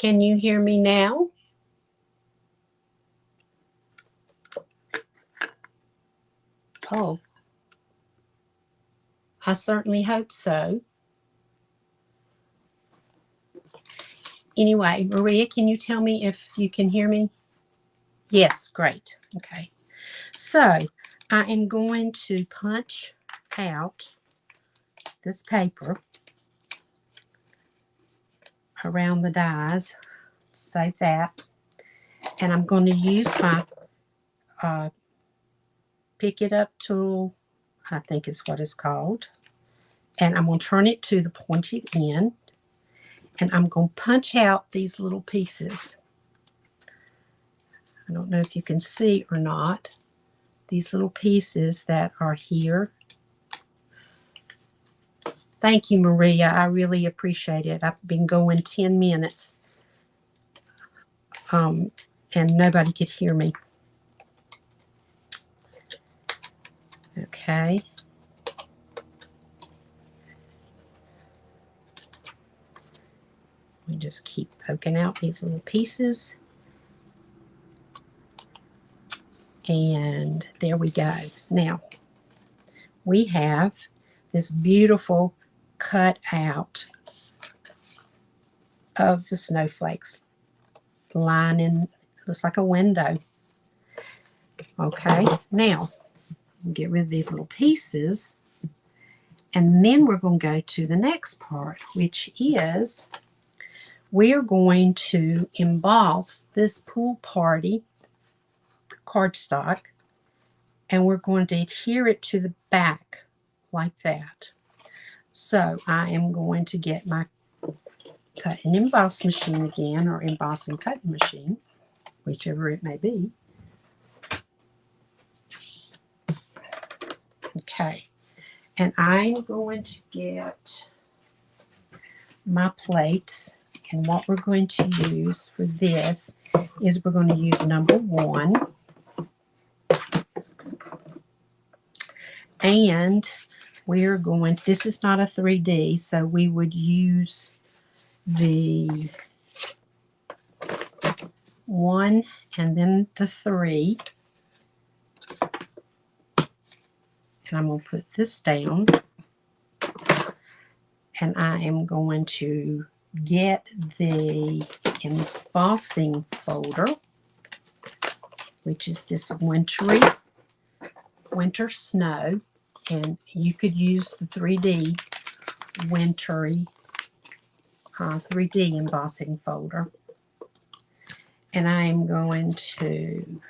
Can you hear me now? Oh, I certainly hope so. Anyway, Maria, can you tell me if you can hear me? Yes, great. Okay. So I am going to punch out this paper around the dies, save that, and I'm going to use my pick it up tool, I think is what it's called, and I'm going to turn it to the pointed end, and I'm going to punch out these little pieces. I don't know if you can see or not, these little pieces that are here. Thank you, Maria. I really appreciate it. I've been going 10 minutes and nobody could hear me. Okay. We just keep poking out these little pieces. And there we go. Now, we have this beautiful cut out of the snowflakes lining. Looks like a window. Okay, now get rid of these little pieces, and then we're going to go to the next part, which is we're going to emboss this pool party cardstock, and we're going to adhere it to the back like that. So I am going to get my cut and emboss machine again, or emboss and cutting machine, whichever it may be. Okay, and I'm going to get my plates, and what we're going to use for this is we're going to use number 1, and we're going to, this is not a 3D, so we would use the 1 and then the 3. And I'm going to put this down, and I am going to get the embossing folder, which is this winter snow, and you could use the 3D wintry 3D embossing folder. And I am going to,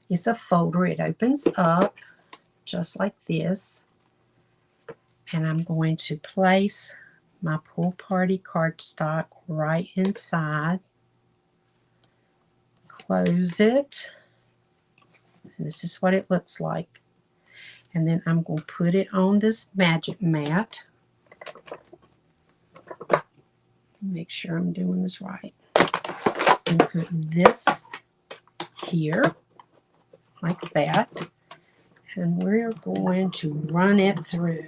it's a folder, it opens up just like this, and I'm going to place my pool party cardstock right inside, close it, and this is what it looks like, and then I'm going to put it on this magic mat. Make sure I'm doing this right, and put this here like that. And we're going to run it through.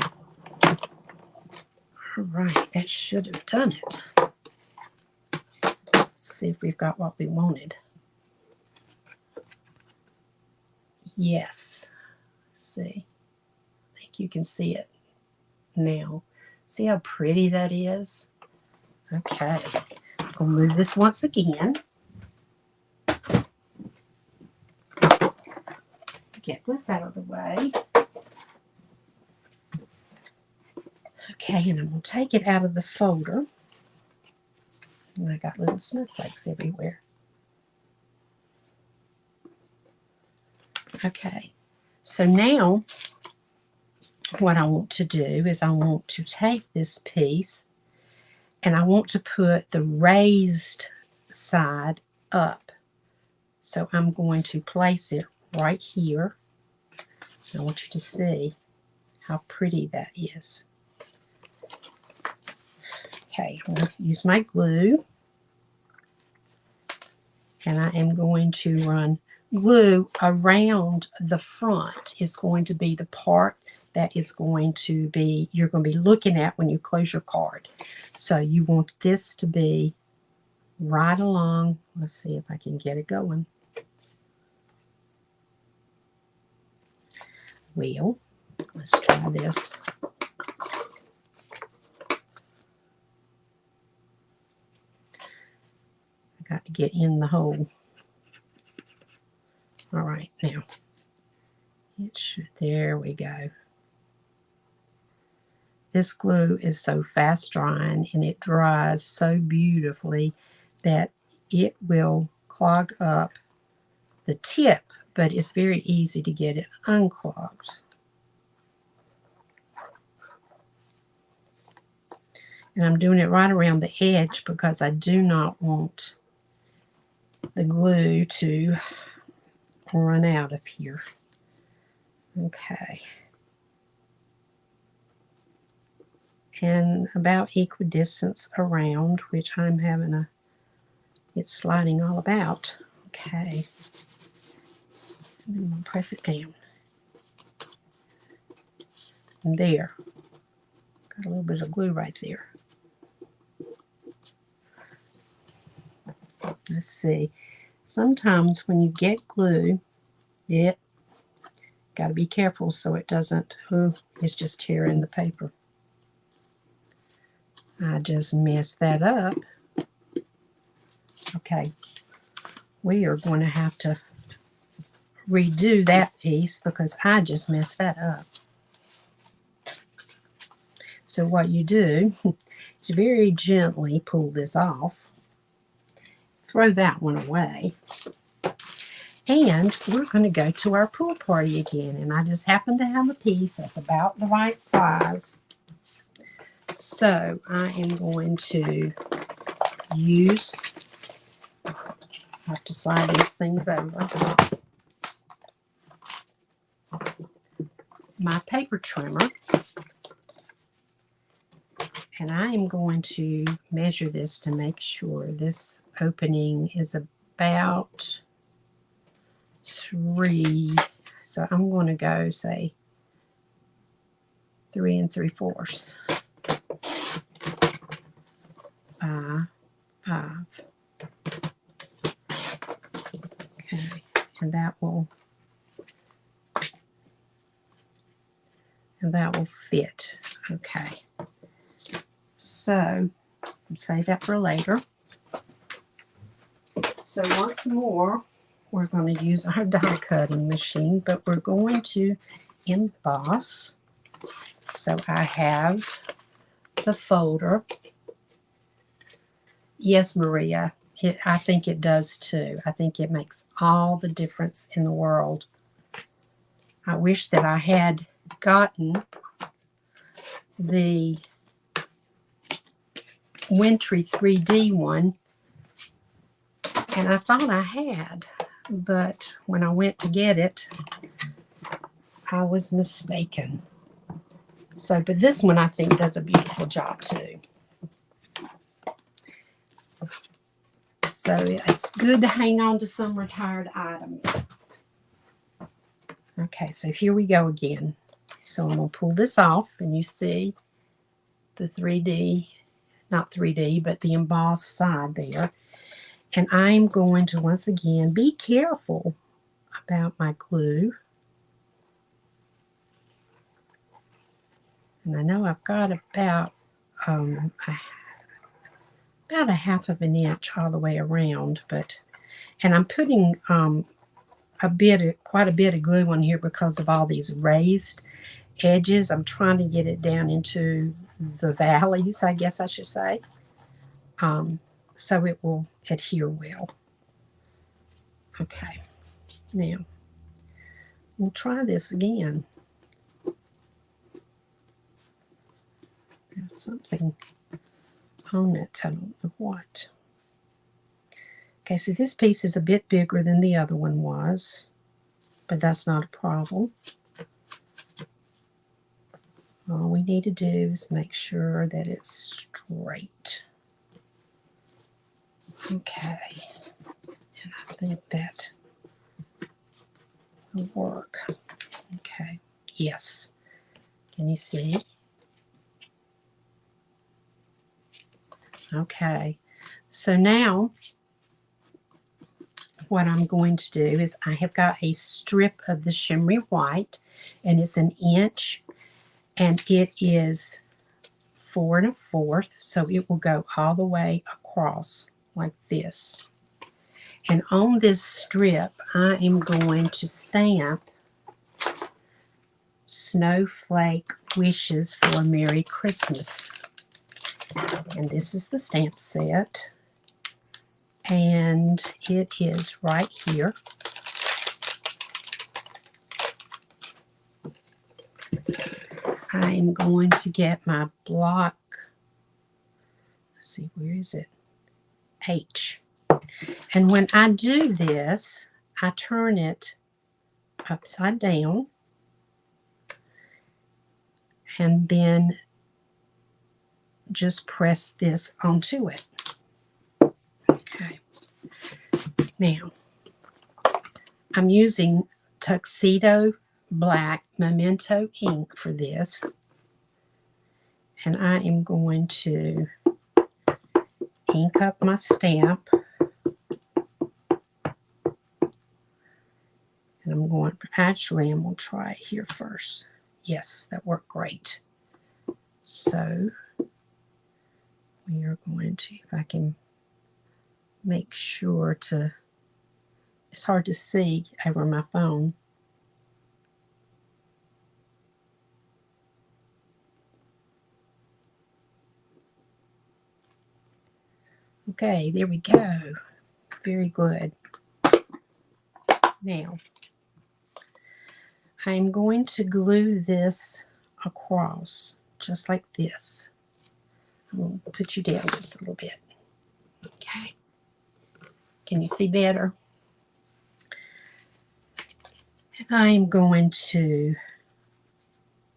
All right, that should have done it. Let's see if we've got what we wanted. Yes. Let's see. I think you can see it now. See how pretty that is? Okay. I'm going to move this once again. Get this out of the way. Okay, and I'm going to take it out of the folder. And I got little snowflakes everywhere. Okay, so now what I want to do is I want to take this piece and I want to put the raised side up. So I'm going to place it right here. I want you to see how pretty that is. Okay, I'm going to use my glue, and I am going to run glue around the front. Is going to be the part that is going to be, you're going to be looking at when you close your card. So you want this to be right along. Let's see if I can get it going. Well, let's try this. I got to get in the hole. All right, now it should, there we go. This glue is so fast drying and it dries so beautifully that it will clog up the tip, but it's very easy to get it unclogged. And I'm doing it right around the edge because I do not want the glue to run out of here. Okay. And about equidistance around, which I'm having a, it's sliding all about. Okay. And then we'll press it down. And there. Got a little bit of glue right there. Let's see. Sometimes when you get glue, it got to be careful so it doesn't, oh, it's just tearing the paper. I just messed that up. Okay, we are going to have to redo that piece because I just messed that up. So what you do is very gently pull this off. Throw that one away. And we're going to go to our pool party again. And I just happen to have a piece that's about the right size. So I am going to use, I have to slide these things over, my paper trimmer. And I am going to measure this to make sure this opening is about 3. So I'm going to go, say, 3 3/4 by 5. Okay, and that will fit. Okay. So save that for later. So once more, we're going to use our die cutting machine, but we're going to emboss. So I have the folder. Yes, Maria, I think it does too. I think it makes all the difference in the world. I wish that I had gotten the Wintry 3D one, and I thought I had, but when I went to get it, I was mistaken. So, but this one I think does a beautiful job too. So it's good to hang on to some retired items. Okay, so here we go again. So I'm going to pull this off, and you see the 3D, not 3D, but the embossed side there. And I'm going to, once again, be careful about my glue. And I know I've got about a 1/2 inch all the way around, but, and I'm putting quite a bit of glue on here because of all these raised edges. I'm trying to get it down into the valleys, I guess I should say, so it will adhere well. Okay, now we'll try this again. There's something on it, I don't know what. Okay, so this piece is a bit bigger than the other one was, but that's not a problem. All we need to do is make sure that it's straight. Okay, and I think that will work. Okay, yes, Can you see? Okay, so now what I'm going to do is I have got a strip of the shimmery white, and it's 1 inch, and it is 4 1/4, so it will go all the way across like this. And on this strip, I am going to stamp Snowflake Wishes for a Merry Christmas. And this is the stamp set. And it is right here. I am going to get my block. Let's see, where is it? H. And when I do this, I turn it upside down and then just press this onto it. Okay. Now, I'm using Tuxedo Black Memento ink for this. And I am going to ink up my stamp. And I'm going to try it here first. Yes, that worked great. So we are going to, if I can make sure to, it's hard to see over my phone. Okay, there we go. Very good. Now, I'm going to glue this across, just like this. I'm going to put you down just a little bit. Okay. Can you see better? And I'm going to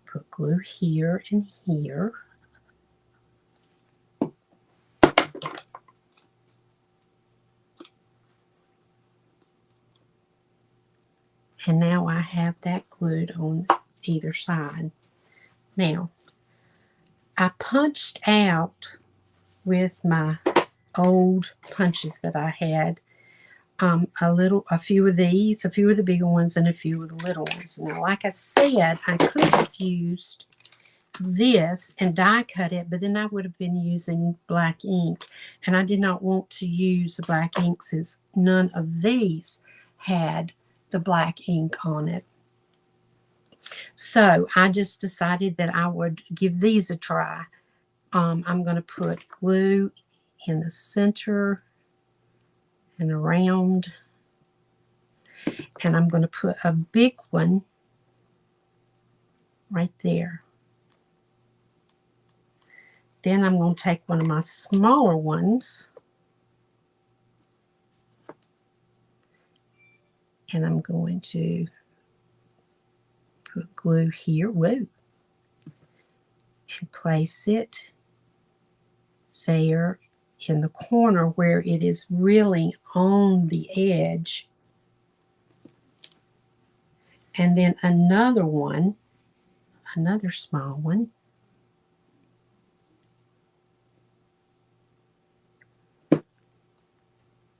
put glue here and here. And now I have that glued on either side. Now, I punched out with my old punches that I had a few of these, a few of the bigger ones, and a few of the little ones. Now, like I said, I could have used this and die cut it, but then I would have been using black ink, and I did not want to use the black ink since none of these had the black ink on it. So I just decided that I would give these a try. I'm going to put glue in the center and around, and I'm going to put a big one right there. Then I'm going to take one of my smaller ones, and I'm going to put glue here, and place it there in the corner where it is really on the edge. And then another one, another small one.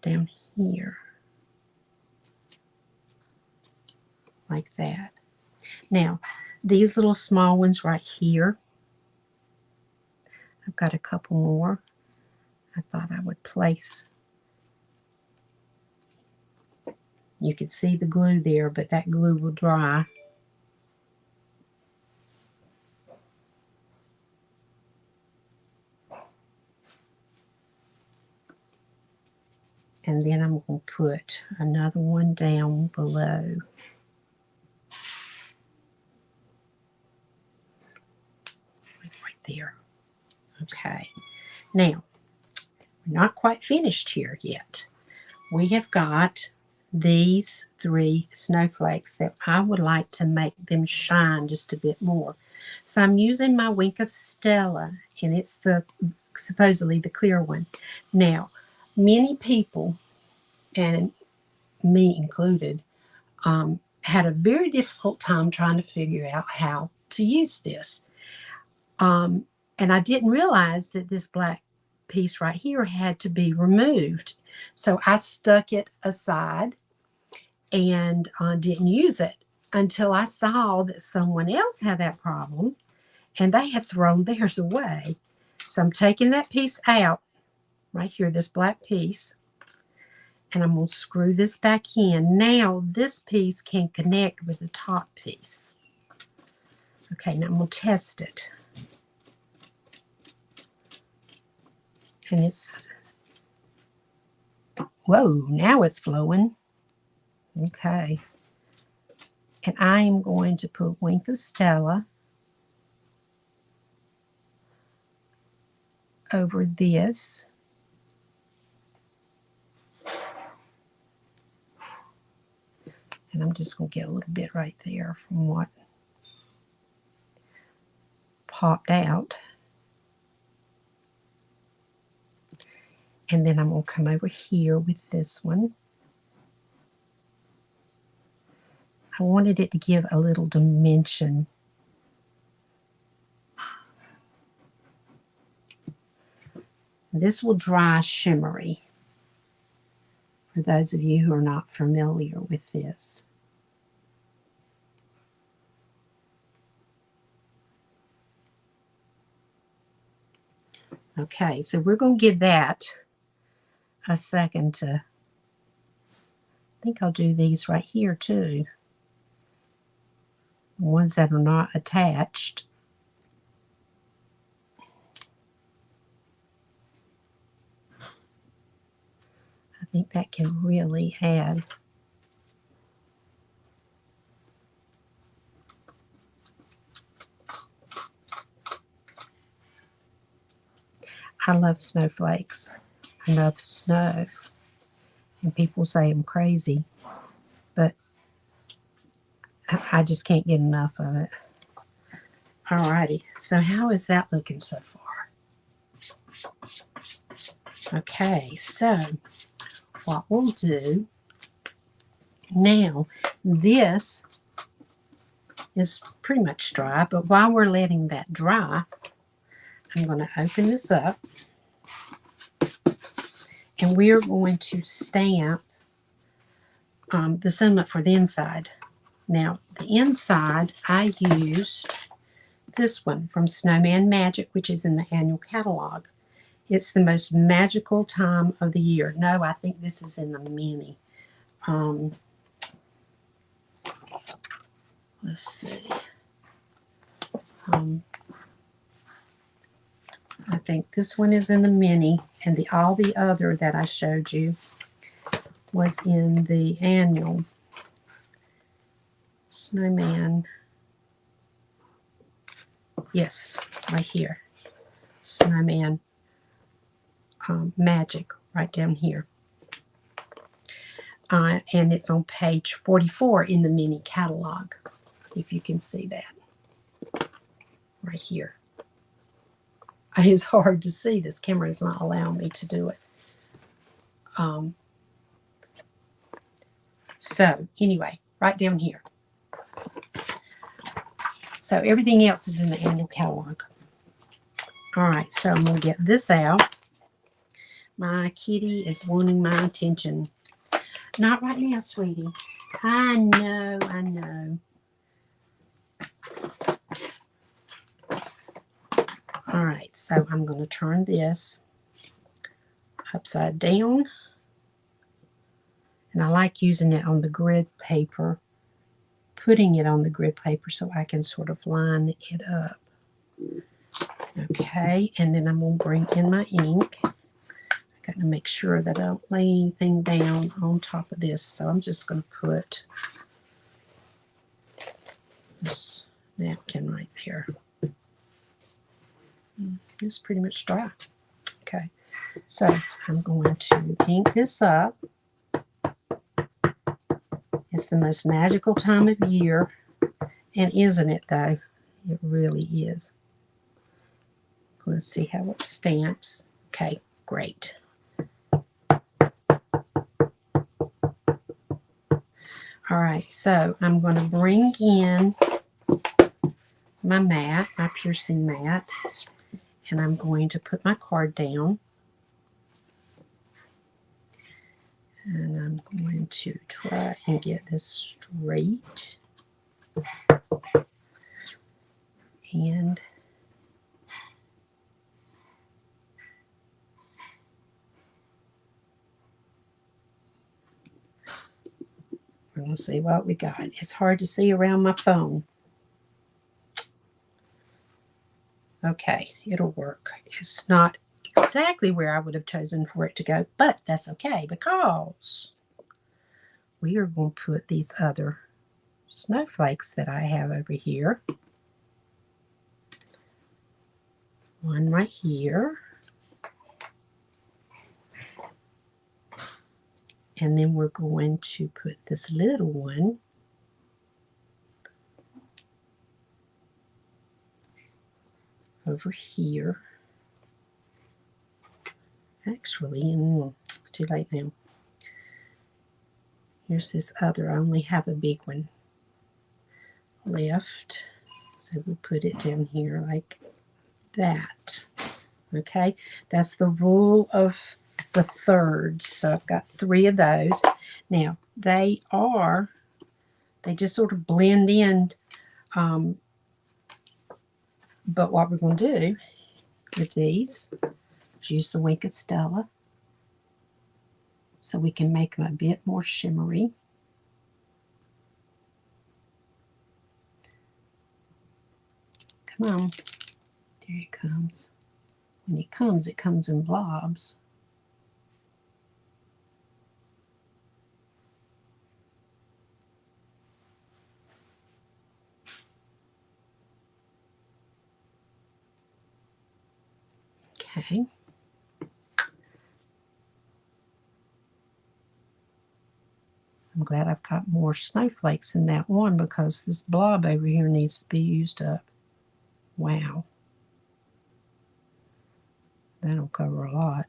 Down here. Like that. Now, these little small ones right here, I've got a couple more. I thought I would place. You can see the glue there, but that glue will dry. And then I'm going to put another one down below. Right there. Okay. Now, we're not quite finished here yet. We have got these 3 snowflakes that I would like to make them shine just a bit more. So I'm using my Wink of Stella, and it's supposedly the clear one. Now, many people, and me included, had a very difficult time trying to figure out how to use this. And I didn't realize that this black piece right here had to be removed. So I stuck it aside and didn't use it until I saw that someone else had that problem and they had thrown theirs away. So I'm taking that piece out right here, this black piece, and I'm going to screw this back in. Now this piece can connect with the top piece. Okay, now I'm going to test it. And it's, whoa, now it's flowing. Okay. And I am going to put Wink of Stella over this. And I'm just going to get a little bit right there from what popped out. And then I'm going to come over here with this one. I wanted it to give a little dimension. This will dry shimmery, for those of you who are not familiar with this. Okay, so we're going to give that a second to, I think I'll do these right here too. The ones that are not attached. I think that can really add. I love snowflakes. I love snow. And people say I'm crazy, but I just can't get enough of it. Alrighty, so how is that looking so far? Okay, so what we'll do now, this is pretty much dry, but while we're letting that dry, I'm going to open this up and we're going to stamp the sentiment for the inside. Now, the inside, I used this one from Snowman Magic, which is in the annual catalog. It's the most magical time of the year. No, I think this is in the mini. Let's see. I think this one is in the mini, and all the other that I showed you was in the annual. Snowman. Yes, right here. Snowman Magic, right down here. And it's on page 44 in the mini catalog, if you can see that. Right here. It's hard to see. This camera is not allowing me to do it. So, anyway, right down here. So, everything else is in the annual catalog. All right, so I'm going to get this out. My kitty is wanting my attention. Not right now, sweetie. I know, I know. All right, so I'm going to turn this upside down. And I like using it on the grid paper, putting it on the grid paper so I can sort of line it up. Okay, and then I'm going to bring in my ink. I got to make sure that I don't lay anything down on top of this. So I'm just going to put this napkin right there. It's pretty much dry. Okay, so I'm going to ink this up. It's the most magical time of year, and isn't it though? It really is. Let's see how it stamps. Okay, great. All right, so I'm going to bring in my mat, my piercing mat, and I'm going to put my card down. And I'm going to try and get this straight. And we're going to see what we got. It's hard to see around my phone. Okay, it'll work. It's not exactly where I would have chosen for it to go, but that's okay because we are going to put these other snowflakes that I have over here. One right here. And then we're going to put this little one over here. Actually, it's too late now. Here's this other. I only have a big one left. So we'll put it down here like that. Okay, that's the rule of the thirds. So I've got 3 of those. Now, they just sort of blend in. But what we're going to do with these is use the Wink of Stella so we can make them a bit more shimmery. Come on. There it comes. When it comes in blobs. Okay. I'm glad I've got more snowflakes in that one because this blob over here needs to be used up. Wow. That'll cover a lot.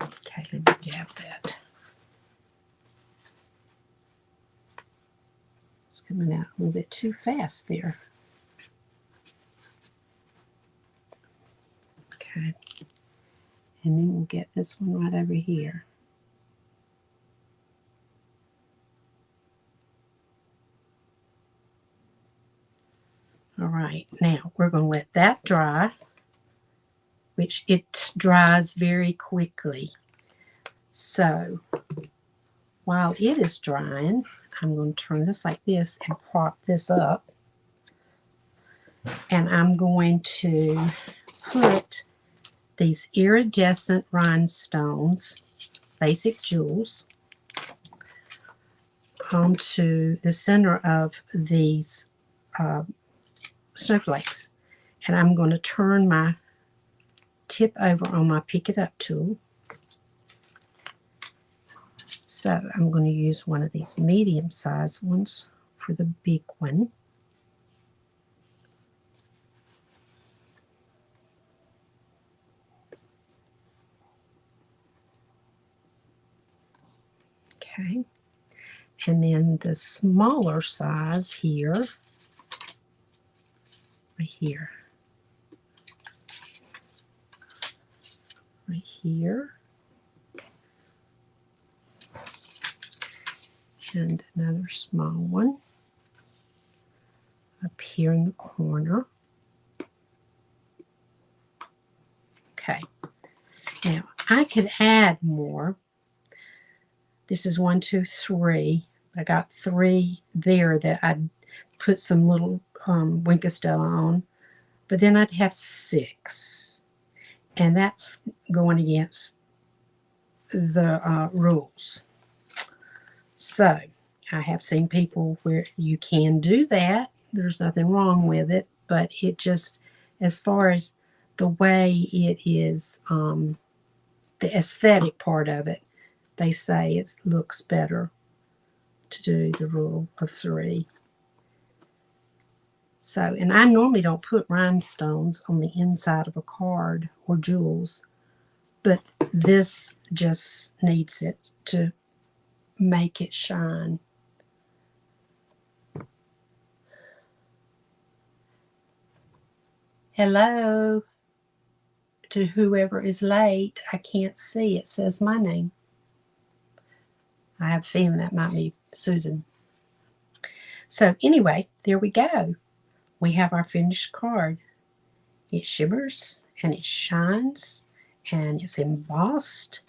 Okay, let me dab that. It's coming out a little bit too fast there. Okay. And then we'll get this one right over here. All right, now we're going to let that dry, which it dries very quickly. So while it is drying, I'm going to turn this like this and prop this up. And I'm going to put these iridescent rhinestones, basic jewels, onto the center of these snowflakes. And I'm going to turn my tip over on my pick it up tool. So I'm going to use one of these medium-sized ones for the big one. Okay. And then the smaller size here, right here. Right here. And another small one up here in the corner. Okay. Now, I could add more. This is 1, 2, 3. I got 3 there that I'd put some little Wink of Stella on. But then I'd have 6. And that's going against the rules. So I have seen people where you can do that. There's nothing wrong with it. But it just, as far as the way it is, the aesthetic part of it, they say it looks better to do the rule of 3. So, and I normally don't put rhinestones on the inside of a card or jewels but this just needs it to make it shine. Hello to whoever is late. I can't see. It says my name. I have a feeling that might be Susan. So anyway, there we go. We have our finished card. It shimmers and it shines and it's embossed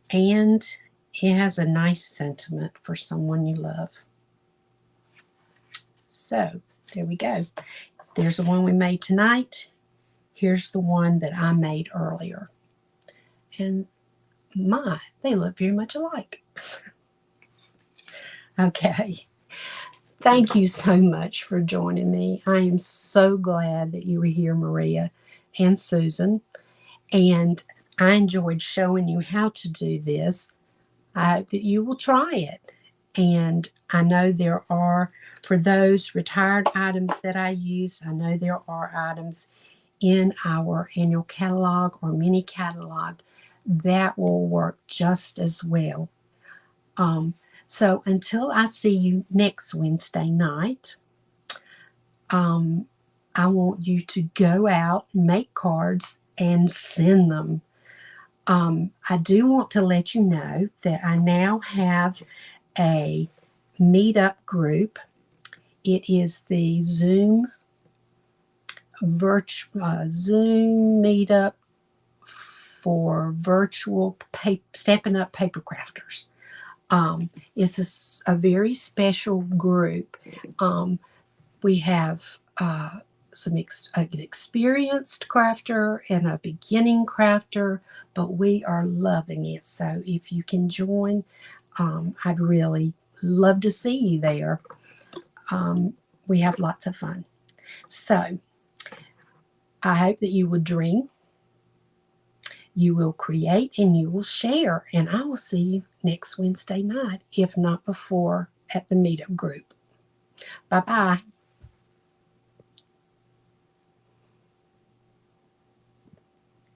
and it has a nice sentiment for someone you love. So there we go. There's the one we made tonight. Here's the one that I made earlier. And they look very much alike. Okay. Thank you so much for joining me. I am so glad that you were here, Maria and Susan. And I enjoyed showing you how to do this. I hope that you will try it. And I know there are, for those retired items that I use, I know there are items in our annual catalog or mini catalog that will work just as well. So until I see you next Wednesday night, I want you to go out, make cards, and send them. I do want to let you know that I now have a meetup group. It is the Zoom meetup for virtual Stampin' Up! Paper crafters. It's a very special group. We have an experienced crafter and a beginning crafter, but we are loving it. So if you can join, I'd really love to see you there. We have lots of fun. So I hope that you will dream, you will create, and you will share. And I will see you next Wednesday night, if not before, at the meetup group. Bye-bye.